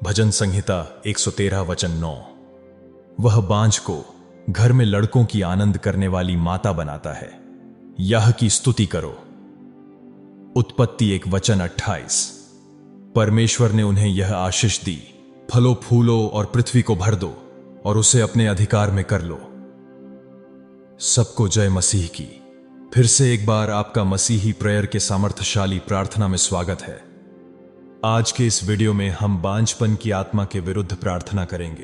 भजन संहिता 113 वचन 9। वह बांझ को घर में लड़कों की आनंद करने वाली माता बनाता है, यह की स्तुति करो। उत्पत्ति 1 वचन 28। परमेश्वर ने उन्हें यह आशीष दी, फलो फूलो और पृथ्वी को भर दो और उसे अपने अधिकार में कर लो। सबको जय मसीह की। फिर से एक बार आपका मसीही प्रेयर के सामर्थ्यशाली प्रार्थना में स्वागत है। आज के इस वीडियो में हम बांझपन की आत्मा के विरुद्ध प्रार्थना करेंगे।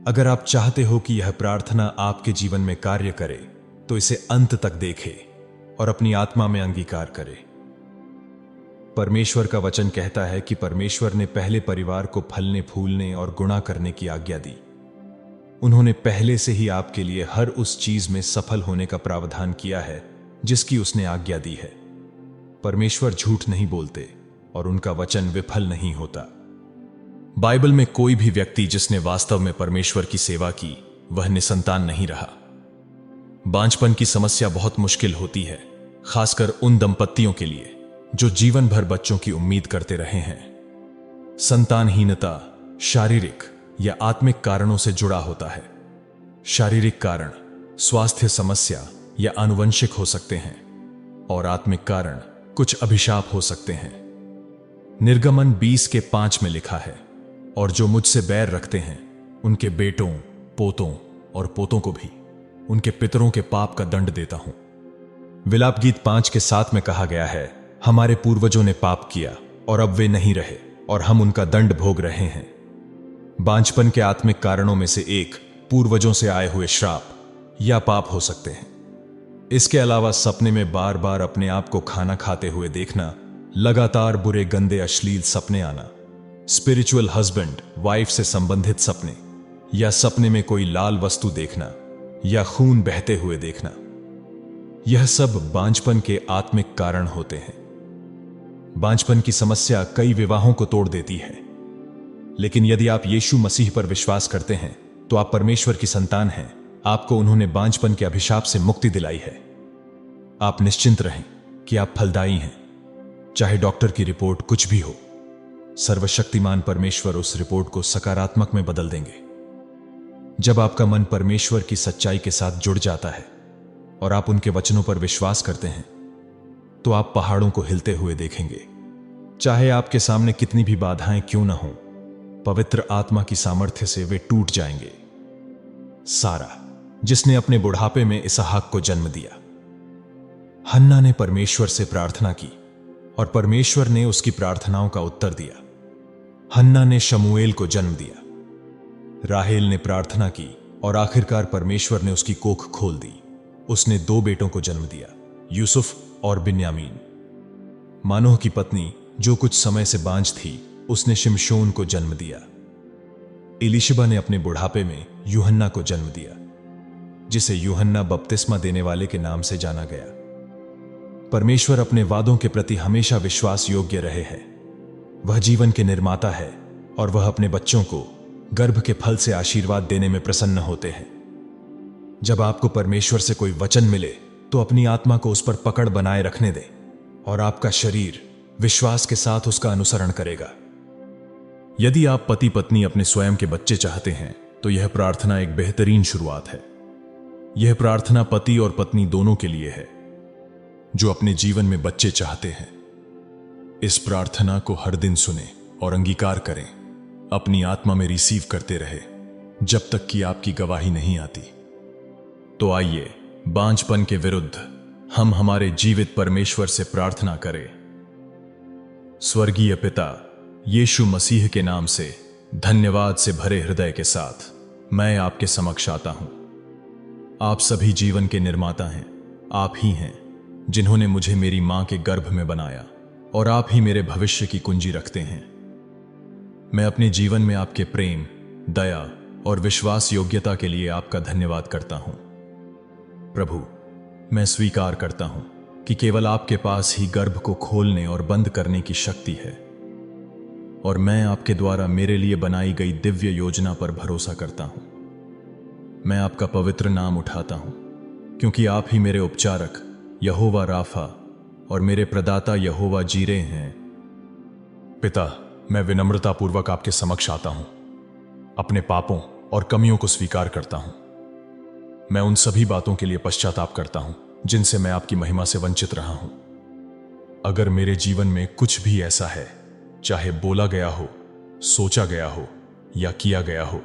अगर आप चाहते हो कि यह प्रार्थना आपके जीवन में कार्य करे तो इसे अंत तक देखें और अपनी आत्मा में अंगीकार करें। परमेश्वर का वचन कहता है कि परमेश्वर ने पहले परिवार को फलने फूलने और गुणा करने की आज्ञा दी। उन्होंने पहले से ही आपके लिए हर उस चीज में सफल होने का प्रावधान किया है जिसकी उसने आज्ञा दी है। परमेश्वर झूठ नहीं बोलते और उनका वचन विफल नहीं होता। बाइबल में कोई भी व्यक्ति जिसने वास्तव में परमेश्वर की सेवा की वह निसंतान नहीं रहा। बांझपन की समस्या बहुत मुश्किल होती है, खासकर उन दंपत्तियों के लिए जो जीवन भर बच्चों की उम्मीद करते रहे हैं। संतानहीनता शारीरिक या आत्मिक कारणों से जुड़ा होता है। शारीरिक कारण स्वास्थ्य समस्या या आनुवंशिक हो सकते हैं और आत्मिक कारण कुछ अभिशाप हो सकते हैं। निर्गमन 20:5 में लिखा है, और जो मुझसे बैर रखते हैं उनके बेटों पोतों और पोतों को भी उनके पितरों के पाप का दंड देता हूं। विलाप गीत 5:7 में कहा गया है, हमारे पूर्वजों ने पाप किया और अब वे नहीं रहे और हम उनका दंड भोग रहे हैं। बांझपन के आत्मिक कारणों में से एक पूर्वजों से आए हुए श्राप या पाप हो सकते हैं। इसके अलावा सपने में बार बार अपने आप को खाना खाते हुए देखना, लगातार बुरे गंदे अश्लील सपने आना, स्पिरिचुअल हस्बैंड वाइफ से संबंधित सपने, या सपने में कोई लाल वस्तु देखना या खून बहते हुए देखना, यह सब बांझपन के आत्मिक कारण होते हैं। बांझपन की समस्या कई विवाहों को तोड़ देती है, लेकिन यदि आप यीशु मसीह पर विश्वास करते हैं तो आप परमेश्वर की संतान हैं। आपको उन्होंने बांझपन के अभिशाप से मुक्ति दिलाई है। आप निश्चिंत रहें कि आप फलदायी हैं, चाहे डॉक्टर की रिपोर्ट कुछ भी हो। सर्वशक्तिमान परमेश्वर उस रिपोर्ट को सकारात्मक में बदल देंगे। जब आपका मन परमेश्वर की सच्चाई के साथ जुड़ जाता है और आप उनके वचनों पर विश्वास करते हैं तो आप पहाड़ों को हिलते हुए देखेंगे। चाहे आपके सामने कितनी भी बाधाएं क्यों ना हो, पवित्र आत्मा की सामर्थ्य से वे टूट जाएंगे। सारा, जिसने अपने बुढ़ापे में इसहाक को जन्म दिया। हन्ना ने परमेश्वर से प्रार्थना की और परमेश्वर ने उसकी प्रार्थनाओं का उत्तर दिया। हन्ना ने शमूएल को जन्म दिया। राहेल ने प्रार्थना की और आखिरकार परमेश्वर ने उसकी कोख खोल दी। उसने 2 बेटों को जन्म दिया, यूसुफ और बिन्यामीन। मानोह की पत्नी जो कुछ समय से बांझ थी, उसने शिमशोन को जन्म दिया। इलिशिबा ने अपने बुढ़ापे में यूहन्ना को जन्म दिया, जिसे यूहन्ना बपतिस्मा देने वाले के नाम से जाना गया। परमेश्वर अपने वादों के प्रति हमेशा विश्वास योग्य रहे हैं। वह जीवन के निर्माता है और वह अपने बच्चों को गर्भ के फल से आशीर्वाद देने में प्रसन्न होते हैं। जब आपको परमेश्वर से कोई वचन मिले तो अपनी आत्मा को उस पर पकड़ बनाए रखने दें और आपका शरीर विश्वास के साथ उसका अनुसरण करेगा। यदि आप पति पत्नी अपने स्वयं के बच्चे चाहते हैं तो यह प्रार्थना एक बेहतरीन शुरुआत है। यह प्रार्थना पति और पत्नी दोनों के लिए है जो अपने जीवन में बच्चे चाहते हैं। इस प्रार्थना को हर दिन सुने और अंगीकार करें। अपनी आत्मा में रिसीव करते रहे जब तक कि आपकी गवाही नहीं आती। तो आइए बांझपन के विरुद्ध हम हमारे जीवित परमेश्वर से प्रार्थना करें। स्वर्गीय पिता, यीशु मसीह के नाम से धन्यवाद से भरे हृदय के साथ मैं आपके समक्ष आता हूं। आप सभी जीवन के निर्माता हैं। आप ही हैं जिन्होंने मुझे मेरी मां के गर्भ में बनाया और आप ही मेरे भविष्य की कुंजी रखते हैं। मैं अपने जीवन में आपके प्रेम, दया और विश्वास योग्यता के लिए आपका धन्यवाद करता हूं। प्रभु, मैं स्वीकार करता हूं कि केवल आपके पास ही गर्भ को खोलने और बंद करने की शक्ति है और मैं आपके द्वारा मेरे लिए बनाई गई दिव्य योजना पर भरोसा करता हूं। मैं आपका पवित्र नाम उठाता हूं क्योंकि आप ही मेरे उपचारक यहोवा राफा और मेरे प्रदाता यहोवा जीरे हैं। पिता, मैं विनम्रतापूर्वक आपके समक्ष आता हूं, अपने पापों और कमियों को स्वीकार करता हूं। मैं उन सभी बातों के लिए पश्चाताप करता हूं जिनसे मैं आपकी महिमा से वंचित रहा हूं। अगर मेरे जीवन में कुछ भी ऐसा है, चाहे बोला गया हो, सोचा गया हो या किया गया हो,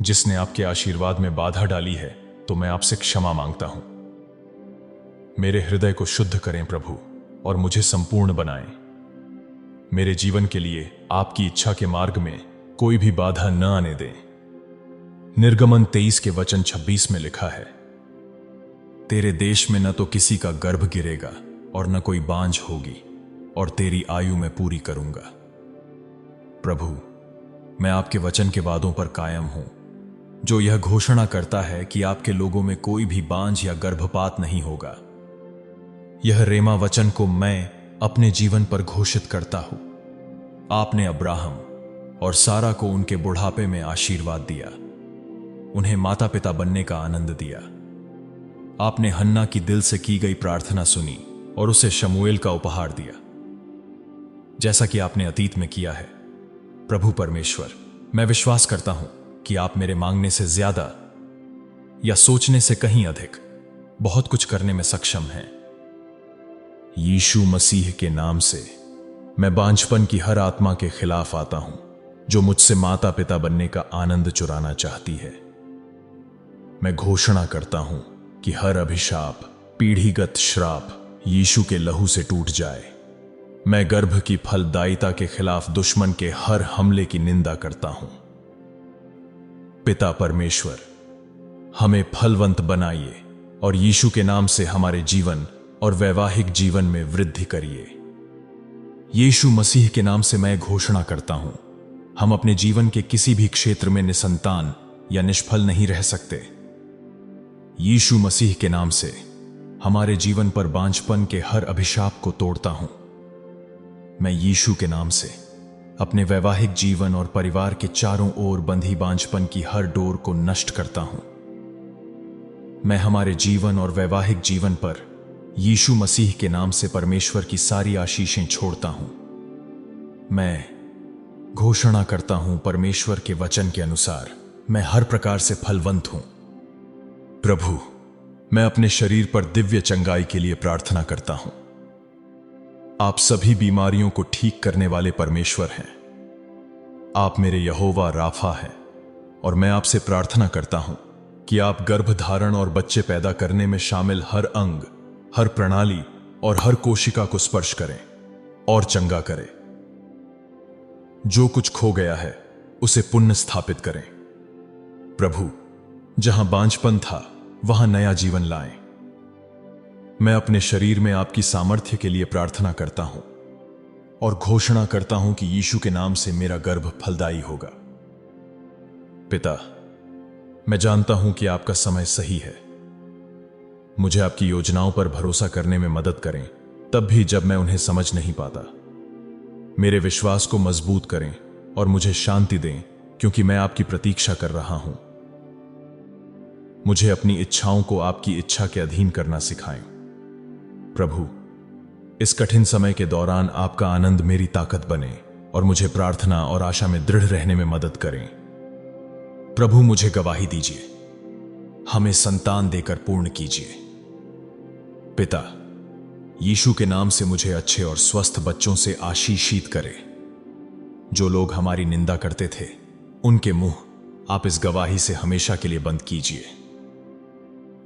जिसने आपके आशीर्वाद में बाधा डाली है, तो मैं आपसे क्षमा मांगता हूं। मेरे हृदय को शुद्ध करें प्रभु, और मुझे संपूर्ण बनाएं। मेरे जीवन के लिए आपकी इच्छा के मार्ग में कोई भी बाधा न आने दें। निर्गमन 23 के वचन 26 में लिखा है, तेरे देश में न तो किसी का गर्भ गिरेगा और न कोई बांझ होगी, और तेरी आयु में पूरी करूंगा। प्रभु, मैं आपके वचन के वादों पर कायम हूं, जो यह घोषणा करता है कि आपके लोगों में कोई भी बांझ या गर्भपात नहीं होगा। यह रेमा वचन को मैं अपने जीवन पर घोषित करता हूं। आपने अब्राहम और सारा को उनके बुढ़ापे में आशीर्वाद दिया, उन्हें माता पिता बनने का आनंद दिया। आपने हन्ना की दिल से की गई प्रार्थना सुनी और उसे शमूएल का उपहार दिया, जैसा कि आपने अतीत में किया है। प्रभु परमेश्वर, मैं विश्वास करता हूं कि आप मेरे मांगने से ज्यादा या सोचने से कहीं अधिक बहुत कुछ करने में सक्षम हैं। यीशु मसीह के नाम से मैं बांझपन की हर आत्मा के खिलाफ आता हूं, जो मुझसे माता पिता बनने का आनंद चुराना चाहती है। मैं घोषणा करता हूं कि हर अभिशाप, पीढ़ीगत श्राप यीशु के लहू से टूट जाए। मैं गर्भ की फलदायिता के खिलाफ दुश्मन के हर हमले की निंदा करता हूं। पिता परमेश्वर, हमें फलवंत बनाइए और यीशु के नाम से हमारे जीवन और वैवाहिक जीवन में वृद्धि करिए। यीशु मसीह के नाम से मैं घोषणा करता हूं, हम अपने जीवन के किसी भी क्षेत्र में निसंतान या निष्फल नहीं रह सकते। यीशु मसीह के नाम से हमारे जीवन पर बांझपन के हर अभिशाप को तोड़ता हूं। मैं यीशु के नाम से अपने वैवाहिक जीवन और परिवार के चारों ओर बंधी बांझपन की हर डोर को नष्ट करता हूं। मैं हमारे जीवन और वैवाहिक जीवन पर यीशु मसीह के नाम से परमेश्वर की सारी आशीषें छोड़ता हूं। मैं घोषणा करता हूं, परमेश्वर के वचन के अनुसार मैं हर प्रकार से फलवंत हूं। प्रभु, मैं अपने शरीर पर दिव्य चंगाई के लिए प्रार्थना करता हूं। आप सभी बीमारियों को ठीक करने वाले परमेश्वर हैं। आप मेरे यहोवा राफा हैं, और मैं आपसे प्रार्थना करता हूं कि आप गर्भधारण और बच्चे पैदा करने में शामिल हर अंग, हर प्रणाली और हर कोशिका को स्पर्श करें और चंगा करें। जो कुछ खो गया है उसे पुनः स्थापित करें। प्रभु, जहां बांझपन था वहां नया जीवन लाएं। मैं अपने शरीर में आपकी सामर्थ्य के लिए प्रार्थना करता हूं और घोषणा करता हूं कि यीशु के नाम से मेरा गर्भ फलदायी होगा। पिता, मैं जानता हूं कि आपका समय सही है। मुझे आपकी योजनाओं पर भरोसा करने में मदद करें, तब भी जब मैं उन्हें समझ नहीं पाता। मेरे विश्वास को मजबूत करें और मुझे शांति दें, क्योंकि मैं आपकी प्रतीक्षा कर रहा हूं। मुझे अपनी इच्छाओं को आपकी इच्छा के अधीन करना सिखाएं। प्रभु, इस कठिन समय के दौरान आपका आनंद मेरी ताकत बने और मुझे प्रार्थना और आशा में दृढ़ रहने में मदद करें। प्रभु, मुझे गवाही दीजिए, हमें संतान देकर पूर्ण कीजिए। पिता, यीशु के नाम से मुझे अच्छे और स्वस्थ बच्चों से आशीषित करें। जो लोग हमारी निंदा करते थे, उनके मुंह आप इस गवाही से हमेशा के लिए बंद कीजिए।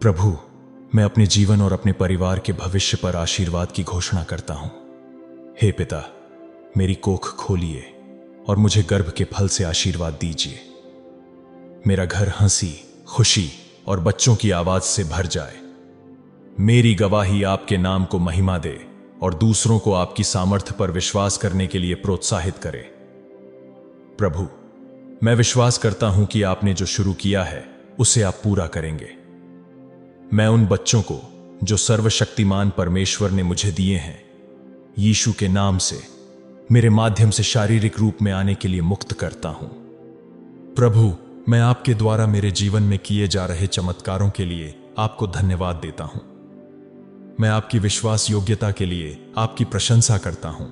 प्रभु, मैं अपने जीवन और अपने परिवार के भविष्य पर आशीर्वाद की घोषणा करता हूं। हे पिता, मेरी कोख खोलिए और मुझे गर्भ के फल से आशीर्वाद दीजिए। मेरा घर हंसी, खुशी और बच्चों की आवाज से भर जाए। मेरी गवाही आपके नाम को महिमा दे और दूसरों को आपकी सामर्थ्य पर विश्वास करने के लिए प्रोत्साहित करे। प्रभु, मैं विश्वास करता हूं कि आपने जो शुरू किया है उसे आप पूरा करेंगे। मैं उन बच्चों को जो सर्वशक्तिमान परमेश्वर ने मुझे दिए हैं, यीशु के नाम से मेरे माध्यम से शारीरिक रूप में आने के लिए मुक्त करता हूं। प्रभु, मैं आपके द्वारा मेरे जीवन में किए जा रहे चमत्कारों के लिए आपको धन्यवाद देता हूं। मैं आपकी विश्वास योग्यता के लिए आपकी प्रशंसा करता हूं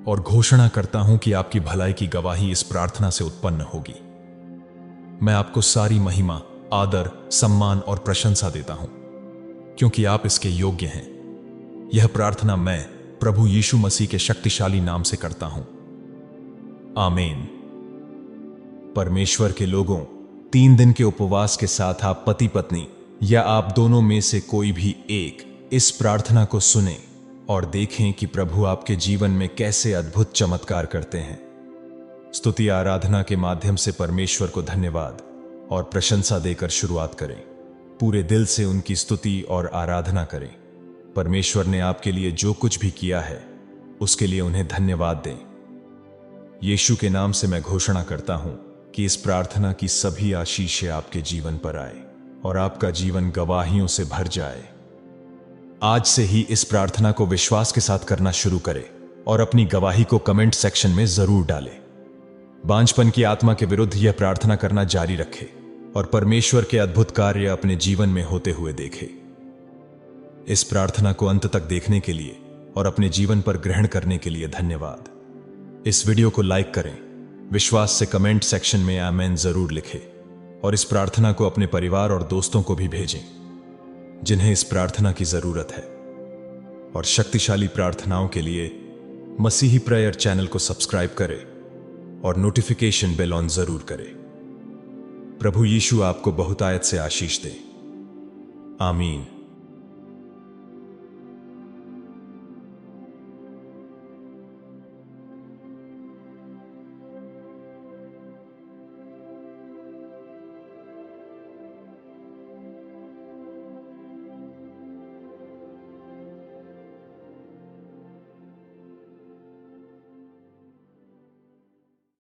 और घोषणा करता हूं कि आपकी भलाई की गवाही इस प्रार्थना से उत्पन्न होगी। मैं आपको सारी महिमा, आदर, सम्मान और प्रशंसा देता हूं, क्योंकि आप इसके योग्य हैं। यह प्रार्थना मैं प्रभु यीशु मसीह के शक्तिशाली नाम से करता हूं। आमीन। परमेश्वर के लोगों, 3 दिन के उपवास के साथ आप पति पत्नी या आप दोनों में से कोई भी एक इस प्रार्थना को सुने और देखें कि प्रभु आपके जीवन में कैसे अद्भुत चमत्कार करते हैं। स्तुति आराधना के माध्यम से परमेश्वर को धन्यवाद और प्रशंसा देकर शुरुआत करें। पूरे दिल से उनकी स्तुति और आराधना करें। परमेश्वर ने आपके लिए जो कुछ भी किया है उसके लिए उन्हें धन्यवाद दें। यीशु के नाम से मैं घोषणा करता हूं कि इस प्रार्थना की सभी आशीषें आपके जीवन पर आए और आपका जीवन गवाहियों से भर जाए। आज से ही इस प्रार्थना को विश्वास के साथ करना शुरू करें और अपनी गवाही को कमेंट सेक्शन में जरूर डालें। बांझपन की आत्मा के विरुद्ध यह प्रार्थना करना जारी रखें और परमेश्वर के अद्भुत कार्य अपने जीवन में होते हुए देखें। इस प्रार्थना को अंत तक देखने के लिए और अपने जीवन पर ग्रहण करने के लिए धन्यवाद। इस वीडियो को लाइक करें, विश्वास से कमेंट सेक्शन में आमेन जरूर लिखें और इस प्रार्थना को अपने परिवार और दोस्तों को भी भेजें जिन्हें इस प्रार्थना की जरूरत है। और शक्तिशाली प्रार्थनाओं के लिए मसीही प्रेयर चैनल को सब्सक्राइब करें और नोटिफिकेशन बेल ऑन जरूर करें। प्रभु यीशु आपको बहुतायत से आशीष दे। आमीन।